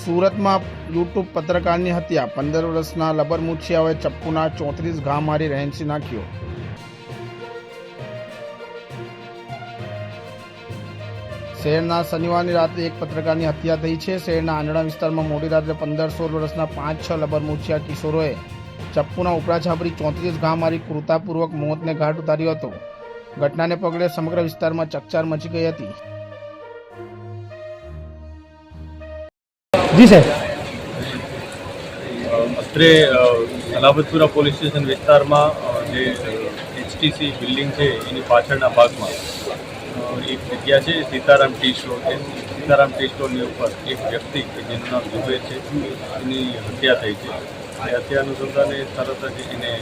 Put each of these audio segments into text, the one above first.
સુરતમાં યુટ્યુબ પત્રકારની હત્યા. 15 વર્ષના લબરમુછિયાઓએ ચપ્પુના 34 ઘા મારી રહેનસી નાખ્યો. શહેરના શનિવારની રાત્રે એક પત્રકારની હત્યા થઈ છે. શહેરના આંધણા વિસ્તારમાં મોડી રાત્રે 15-16 વર્ષના 5-6 લબરમુછિયા કિશોરોએ ચપ્પુના ઉપરા છાપરી 34 ઘા મારી ક્રૂરતાપૂર્વક મોતને ઘાટ ઉતાર્યો હતો. ઘટનાને પગલે સમગ્ર વિસ્તારમાં ચકચાર મચી ગઈ હતી. જી સાહેબ, અત્રે સલાબતપુરા પોલીસ સ્ટેશન વિસ્તારમાં જે એચટીસી બિલ્ડિંગ છે એની પાછળના ભાગમાં એક જગ્યા છે, સીતારામ ટી સ્ટોર છે. સીતારામ ટી સ્ટોરની ઉપર એક વ્યક્તિ કે જેનું નામ ઝુબેર છે એની હત્યા થઈ છે. એ હત્યા અનુસંધાને તરત જ એને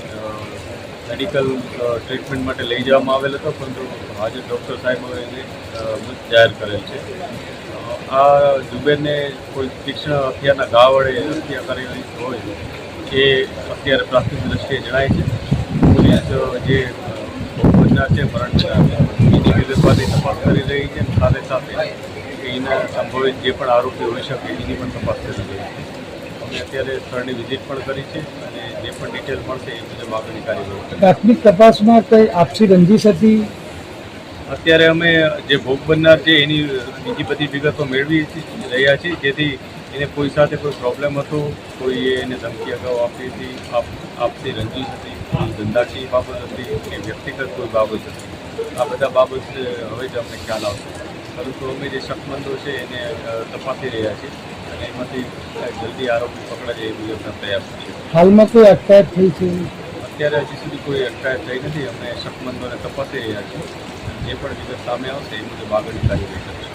મેડિકલ ટ્રીટમેન્ટ માટે લઈ જવામાં આવેલ હતો, પરંતુ હાજર ડૉક્ટર સાહેબોએ એને મૃત જાહેર કરેલ છે. આ ઝુબેરને કોઈ તીક્ષ્ણ હથિયારના ઘા વડે હત્યા કરેલી હોય એ અત્યારે પ્રાથમિક દ્રષ્ટિએ જણાય છે. પોલીસ જે ભોગબનનાર છે મરણ એની વિગતવારની તપાસ કરી રહી છે. સાથે સાથે એના સંભવિત જે પણ આરોપી હોઈ શકે એની પણ તપાસ કરી રહી છે. અમે અત્યારે સ્થળની વિઝિટ પણ કરી છે અને જે પણ ડિટેલ મળશે એ મુજબ આગળની કાર્યવાહી. પ્રાથમિક તપાસમાં કઈ આપસી રંજીશ હતી? અત્યારે અમે જે ભોગ બનનાર છે એની બીજી બધી વિગતો મેળવી રહ્યા છીએ, જેથી એને કોઈ સાથે કોઈ પ્રોબ્લેમ હતો, કોઈએ એને ધમકી અગાઉ આપી હતી, આપતી રંજીશ હતી, ધંધાકીય બાબત હતી કે વ્યક્તિગત કોઈ બાબત હતી, આ બધા બાબત હવે જ અમને ખ્યાલ આવશે. પરંતુ અમે જે શકમંદો છે એને તપાસી રહ્યા છીએ અને એમાંથી જલ્દી આરોપી પકડાય એ મુજબના પ્રયાસ છે. હાલમાં કોઈ અટકાયત થઈ છે? અત્યારે હજી સુધી કોઈ અટકાયત થઈ નથી. અમે શકમંદોને તપાસી રહ્યા છીએ. જે પણ વિગત સામે આવશે એ મુજબ આગળની કાર્યવાહી કરીશું.